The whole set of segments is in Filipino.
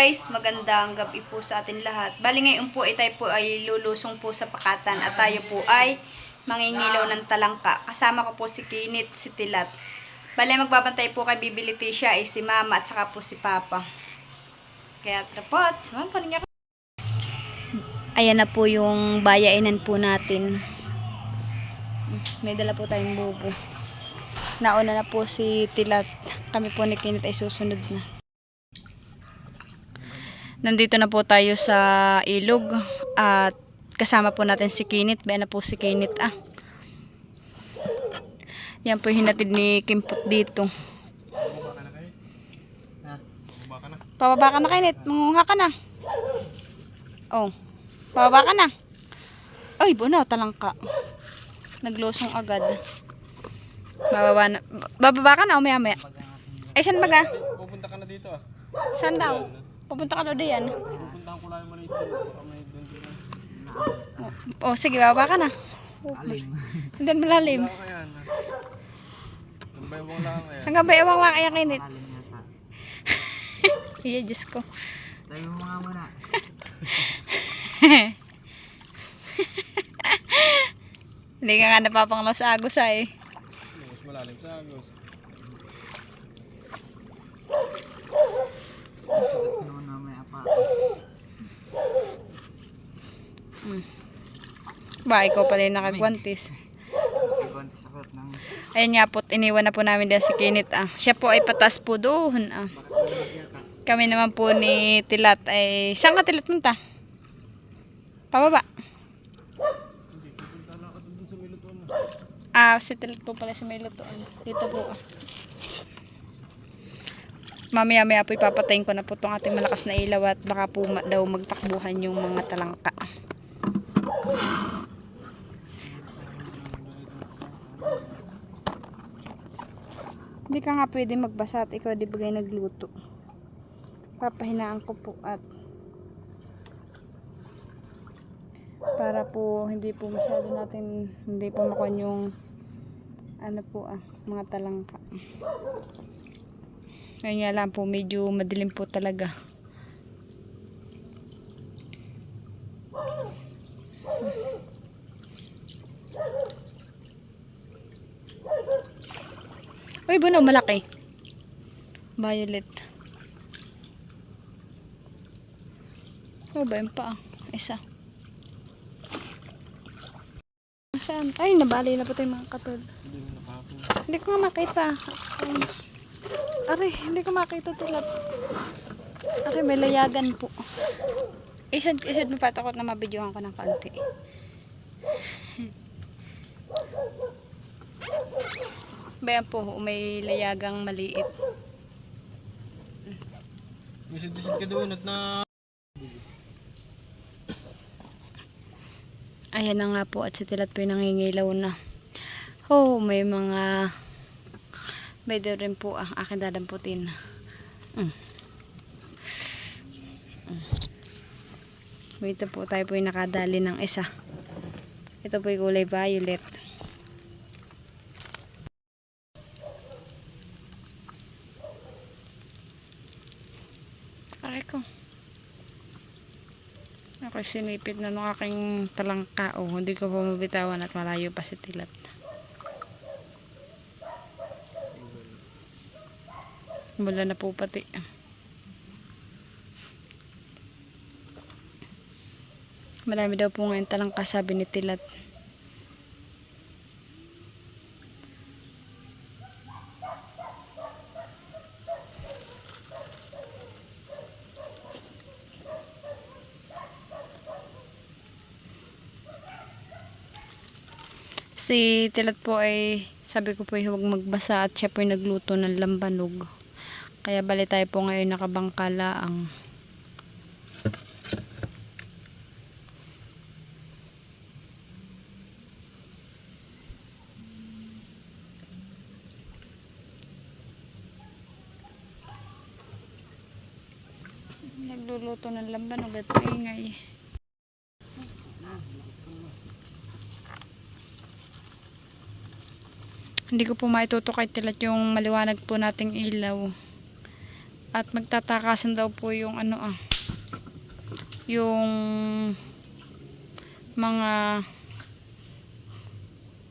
guys, magandang gabi po sa atin lahat. Bali ngayon po ay tayo po ay lulusong po sa Pakatan at tayo po ay mangingilaw ng talangka. Kasama ko po si Kinit, si Tilat. Bali magbabantay po kay Bibili Tisha ay si Mama at saka po si Papa. Kaya trapot, samahan po ninyo ako. Ayan na po yung bayainan po natin. May dala po tayong bubo. Nauna na po si Tilat. Kami po ni Kinit ay susunod na. Nandito na po tayo sa ilog at kasama po natin si Kinit. Bayan na po si Kinit Yan po yung hinatid ni Kimpot dito. Pababa ka na Kinit. Munguha ka na. Oh. Pababa ka na. Ay, bunaw talangka. Naglosong agad. Bababa ka na o maya maya. Ay, saan baga? Pupunta ka na dito Saan daw? Pupunta ka daw diyan. Pupunta ko lang mo dito. Oh, sige, bababa ka na. Hindi malalim. Hanggang bayawang lang kaya Kinit. Iya, Diyos ko. Tayo mo nga muna. Hindi ka nga napapanglaw sa agos ay. Mas malalim sa agos. Ano may apa. Ba, ikaw pala yung nakagwantis. Nagwantis ako ng Ayan nga po, iniwan na po namin din si Kinit Siya po ay patas po doon Kami naman po ni Tilat ay... Saan ka Tilat punta? Pababa. Si Tilat po pala sa may lutuan. Dito po. Mamaya-maya po ipapatayin ko na po itong ating malakas na ilaw at baka po daw magtakbuhan yung mga talangka. Hindi ka nga pwede magbasa at ikaw di bagay nagluto. Papahinaan ko po at para po hindi po masyado natin hindi po makuha yung ano po mga talangka. Ngayon nga lang po medyo madilim po talaga. Uy, buno, malaki. Violet. Oh, ba yun pa isa. Saan? Ay, nabali na po tayo mga katod. Hindi ko nga makita. Aray, hindi ko makita Tilat. Aray, may layagan po. Isad mo pa takot na mabidyohan ko ng kaunti. Bayan po, may layagang maliit. Bisid-bisid ka doon at na... Ayan na nga po at si Tilat po yung nangingilaw na. Oh, may mga... May doon rin po akin dadamputin. Dito po tayo po yung nakadali ng isa. Ito po yung kulay violet. Aray ko. Ako sinipit na nung aking talangka. Hindi ko po mabitawan at malayo pa si Tilat. Wala na po pati. Marami daw po ngayon talangka sabi ni Tilat. Si Tilat po ay sabi ko po ay huwag magbasa at siya po ay nagluto ng lambanog. Kaya bali tayo po ngayon nakabangkalaang. Nagluluto ng lambanog at maingay. Hindi ko po maituto kay Tilat yung maliwanag po nating ilaw. At magtatakasan daw po yung yung mga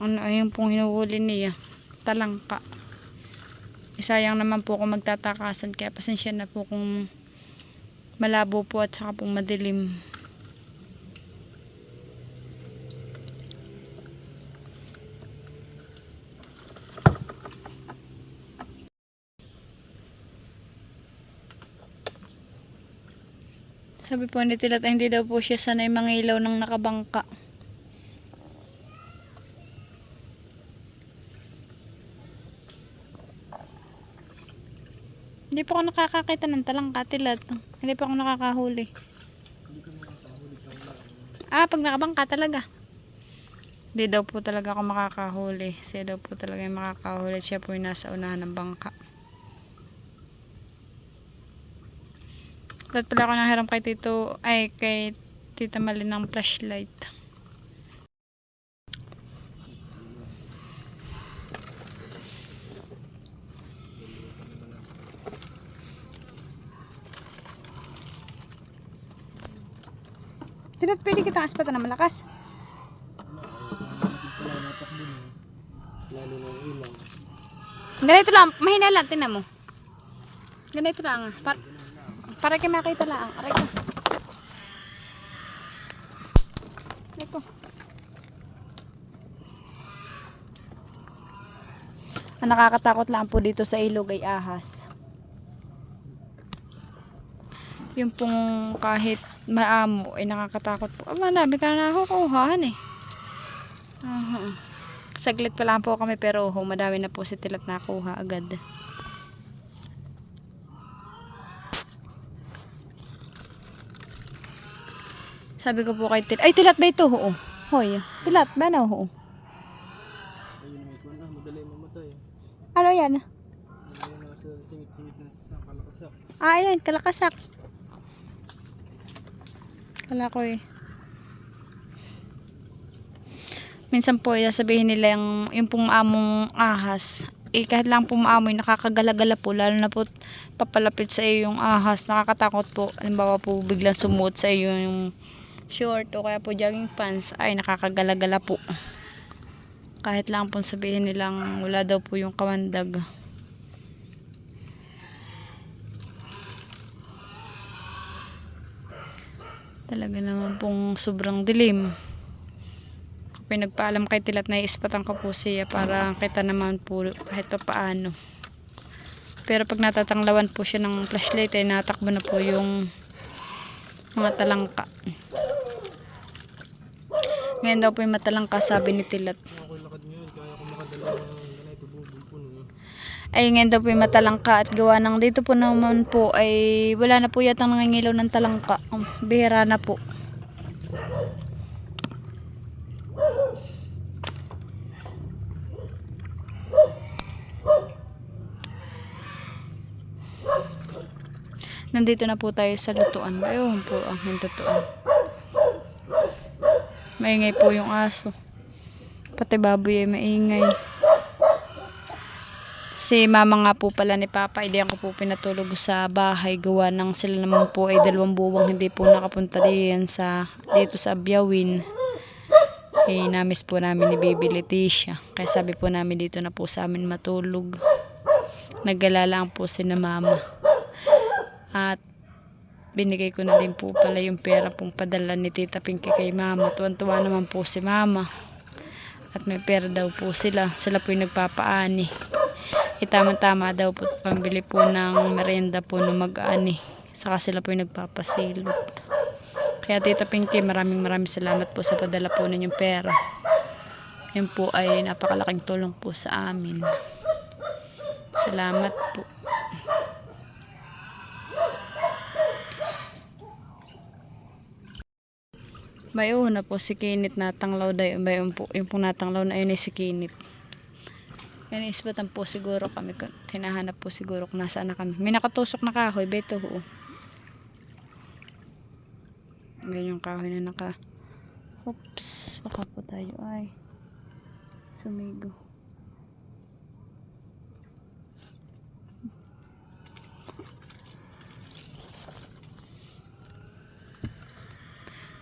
yung pong hinuhuli niya, talangka. Sayang naman po kung magtatakasan, kaya pasensya na po kung malabo po at saka pong madilim. Sabi po ni Tilat ay hindi daw po siya sanay mangilaw ng nakabangka. Hindi pa ako nakakakita ng talangka, Tilat. Hindi pa ako nakakahuli. Pag nakabangka talaga. Hindi daw po talaga ako makakahuli. Siya daw po talaga yung makakahuli. Siya po yung nasa unahan ng bangka. Dapat pala ako nanghiram kay Tita Mali ng flashlight. Tilat, pwede kitang aspatan na malakas. Lalo ng ilang. Ganito lang, mahina lang, tinan mo. Ganito lang para kayo makita lang. Aray ko. Ito. Ang nakakatakot lang po dito sa ilog ay ahas. Yung pong kahit maamo ay nakakatakot po. Madami ka na nakukuhaan eh. Saglit pa lang po kami pero madami na po si Tilat nakuha agad. Sabi ko po kay Tilat, ay Tilat ba ito? Oo. Hoy, Tilat ba na? Oo. Ayun may kuwan na, madali mamatay. Ano yan? Ayun na sa singit-singit na sa kalakasak. Ayan, kalakasak. Kala ko eh. Minsan po sabihin nila yung pong among ahas. Kahit lang pong amoy, nakakagala-gala po. Lalo na po papalapit sa iyo yung ahas. Nakakatakot po. Halimbawa po biglang sumuot sa iyo yung short o kaya po jogging pants. Ay, nakakagala-gala po. Kahit lang po sabihin nilang wala daw po yung kawandag. Talaga naman pong sobrang dilim. Pinagpaalam kay Tilat na iispatan ko po siya para kita naman po kahit pa paano. Pero pag natatanglawan po siya ng flashlight ay natakbo na po yung mga talangka. Ngayon daw po yung matalangka, sabi ni Tilat. Ako yung lakad ngayon, kaya ako makadala ng ganito bubong po nun. Ay ngayon daw po yung matalangka at gawa ng dito po naman po ay wala na po yatang nangingilaw ng talangka. Bihira na po. Nandito na po tayo sa lutuan. Ayun po ang lutuan. Maingay po yung aso. Pati baboy ay maingay. Si mama nga po pala ni Papa, hindi ko po pinatulog sa bahay. Gawa ng sila naman po ay 2 buwang hindi po nakapunta dito sa Biawin. Namis po namin ni Baby Leticia. Kaya sabi po namin dito na po sa amin matulog. Nag-alala po si na mama. At binigay ko na din po pala yung pera pong padala ni Tita Pinky kay mama. Tuwan-tuwa naman po si mama. At may pera daw po sila. Sila po yung nagpapaani. Tama-tama daw po pambili po ng merienda po ng mag-aani. Saka sila po yung nagpapasilot. Kaya Tita Pinky, maraming salamat po sa padala po ninyong pera. Yan po ay napakalaking tulong po sa amin. Salamat po. May una po si Kinit natanglaw daw. Yung pong natanglaw na yun ay si Kinit. Yan isbatan po siguro kami. Hinahanap po siguro kung nasaan na kami. May nakatusok na kahoy. Beto ho. Ganyan yung kahoy na oops. Baka po tayo ay sumigo.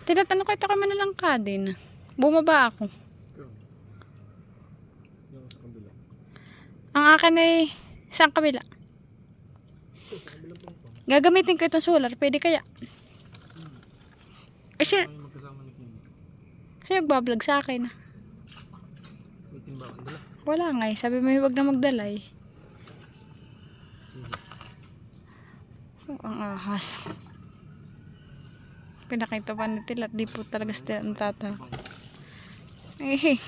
Tinatanong ko ito kami na lang ka din. Bumaba ako. Yung sa kabila. Ang akin ay isang kabila. Ito, sa kabilang pangpang. Gagamitin ko itong solar. Pwede kaya? Eh, siya, Ay, magkasama ni Kim. siya nagbablog sa akin. May timbangan dala. Wala nga eh. Sabi mo huwag na magdala eh. Oh, ang ahas. Pinakita pa ni Tilat. Di po talaga sila ang tataw. Eh.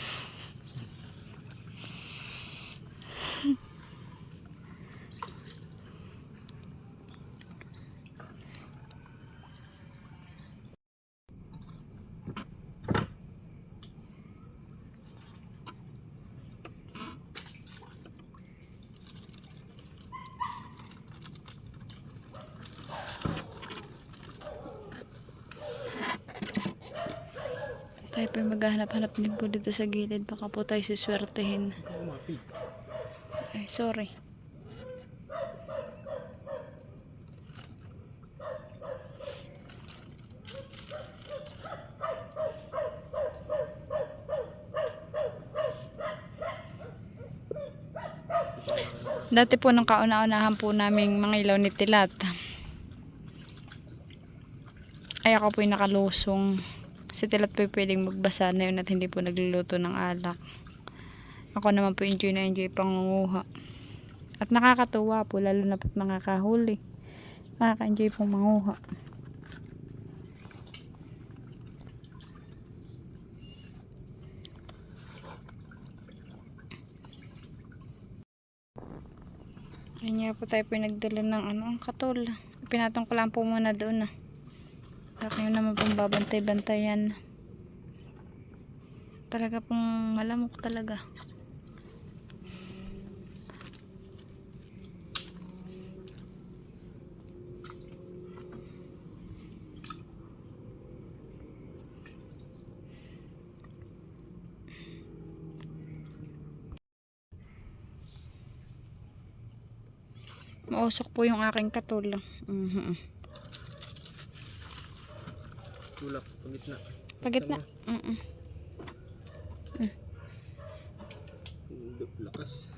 Tayo pa maghahanap-hanap din po dito sa gilid. Baka po tayo suswertehin. Ikaw umapit. Ay, sorry. Dati po nung kauna-unahan po naming mga ilaw ni Tilat. Ay ako po yung nakalusong. Si Tilat po yung pwedeng magbasa na yun at hindi po nagluluto ng alak. Ako naman po enjoy na enjoy pangunguha. At nakakatuwa po lalo na po't mga kahuli. Nakaka-enjoy pong manguha. Ayun nga po tayo po yung nagdala ng ang katol. Pinatong ko lang po muna doon na. Akin naman pong babantay-bantayan. Talaga pong malamok talaga. Mausok po yung aking katol. Tulak, pagitna. Pagitna. Lakas.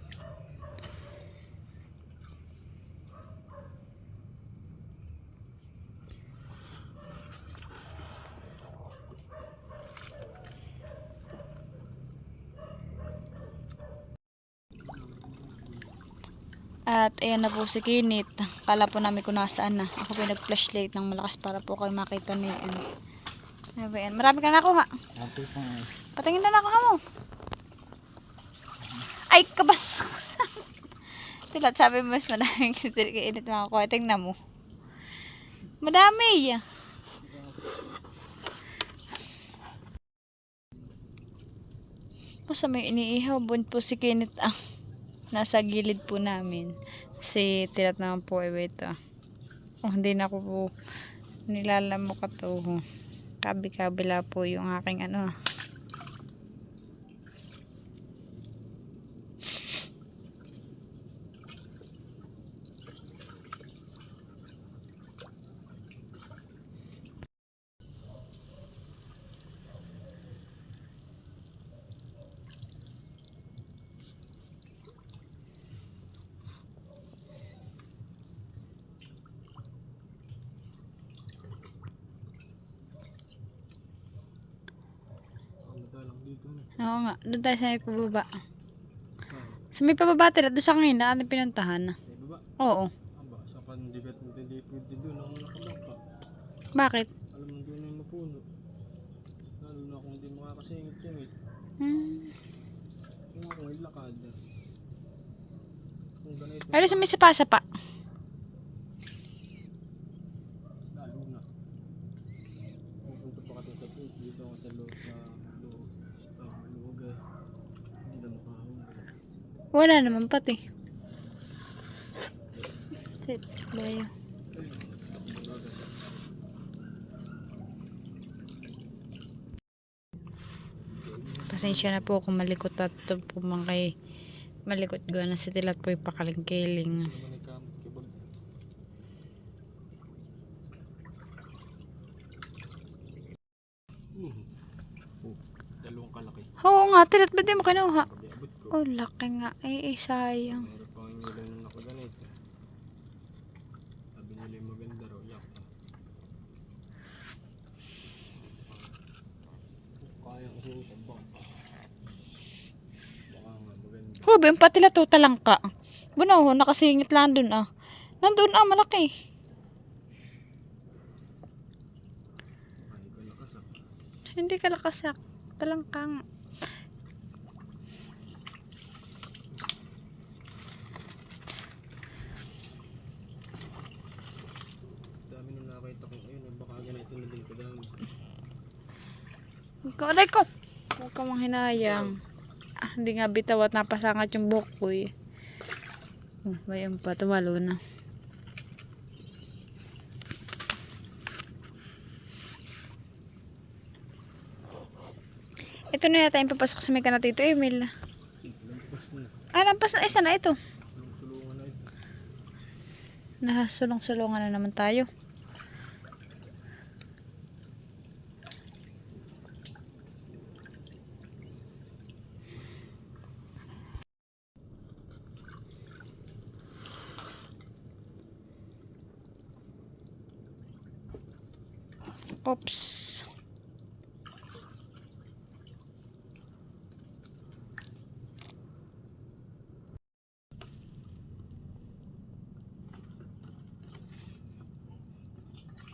At ayan na po si Kinit. Kala po namin kung nasaan na. Ako po nag-flashlight ng malakas para po kayo makita ni ano ba yan? Marami ka nakuha. Happy pa nga. Patingin na nakuha mo. Ay, kabas. Tilat, sabi mo mas madaming Kinit makakuha. Tingnan mo. Madami. Sa may iniihaw. Buwan po si Kinit nasa gilid po namin. Si Tilat naman po ay ito. Oh, hindi na ako po nilalamok ito. Kabi-kabila po yung aking Lang dito na. Oo nga, doon tayo sa may pababa. Sa may pababa Tilat, doon sa kanina ating pinuntahan. Ay, baba. Oo. Aba, sa pandigat mo hindi pwede doon ako nakabaka. Bakit? Alam mo doon yung mapuno. Lalo na kung hindi makakasingit-singit. Yung ako ay lakad. Kung ganito. Ay, doon sa may sapa-sapa. Lalo na. Pupunta pa ka sa food. Dito ako sa loob sa loob. Sa loob eh. Hindi na makahuli. Wala naman pati. Sit, bayo. Pasensya na po kung malikot at ito po mga kay malikot gawa na si Tilat po yung pakaling-kiling. Oh, dalawang kalaki. Oo nga, tilat ba di mo kinuha? Pag-iabot ko. Oh, laki nga. Sayang. Meron pang ingilo na nakaganito. Sabi nila yung maganda raw. Yak. Kaya kasi yung tabang. Baka nga maganda. Hobe, yung patila to talangka. Bunaw, nakasingit lang dun ah. Nandun ah, malaki. Ay, ko nakasak. Hindi ka lakasak. Talangka nga. Dami nung nakakita kong ayun. Baka ganito na din kadami. Aray ko. Huwag ka mang hinayang. Ah, hindi nga bitaw at napasangat yung buhok ko eh. Oh, bayan pa. Tumalo na. Ito na yata yung papasok sa may kanatito Emil. Lampas na. Ah, lampas na. Isa na ito. Yung tulungan na ito. Nasulong-sulungan na naman tayo. Oops.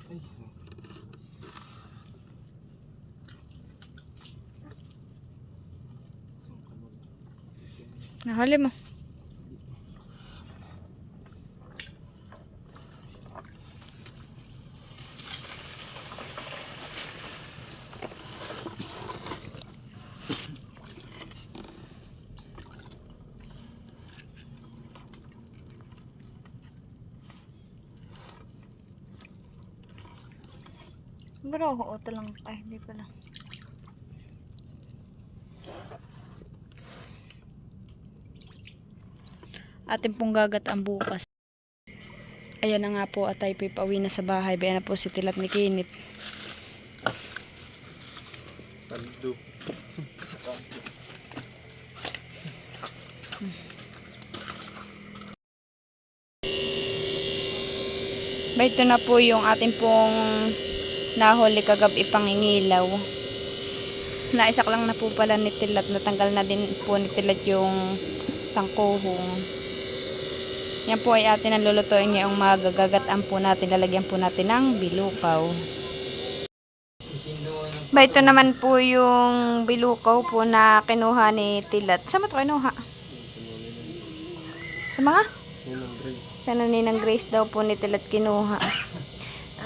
Ay. Nahali mo. Bro, oo lang. Ay, hindi pala. Atin pong gagataan bukas. Ayan na nga po at tayo po'y pauwi na sa bahay. Bayan na po si Tilat ni Kinit. Taldo. Ba, ito na po yung ating pong nahuli kagabi pangingilaw. Naisak lang na po pala ni Tilat. Natanggal na din po ni Tilat yung tangkuhong. Yan po ay atin ang lulutuin ngayong magagagataan po natin. Lalagyan po natin ng bilukaw. Ba, ito naman po yung bilukaw po na kinuha ni Tilat. Saan mo ito kinuha? Sa mga? Unang grade. Kananinang Grace daw po ni Tilat kinuha.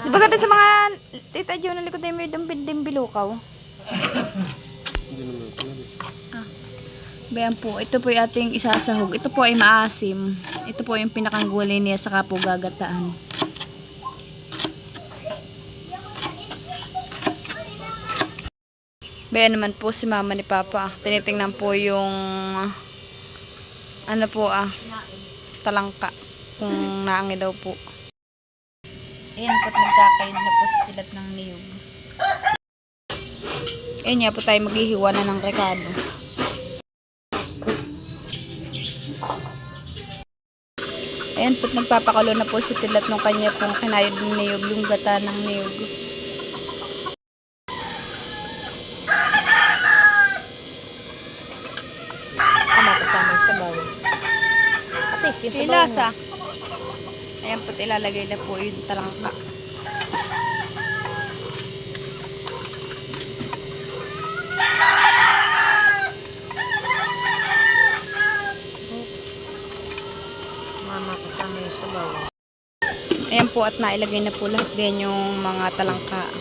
Di ba ganda sa mga tita Jo na likod ay may dumbin bilukaw? Hindi naman pwede. Bayan po, ito po yung ating isasahog. Ito po ay maasim. Ito po yung pinakang gulay niya saka po gagataan. Bayan naman po si mama ni papa. Tinitingnan po yung ano po talangka. Kung naangi daw po. Ayan po, nagkakain na po si Tilat ng niyog. Ayan nga po tayo maghihiwa na ng rekado. Ayan po, nagpapakulo na po si Tilat ng kanya pong kinayod ng niyog, yung gata ng niyog. Kasama yung sabaw. Atis, yung sabaw. Ilasa. Ayan po, ilalagay na po yung talangka. Mama, kasama yung sabaw. Ayan po, at nailagay na po lahat din yung mga talangka.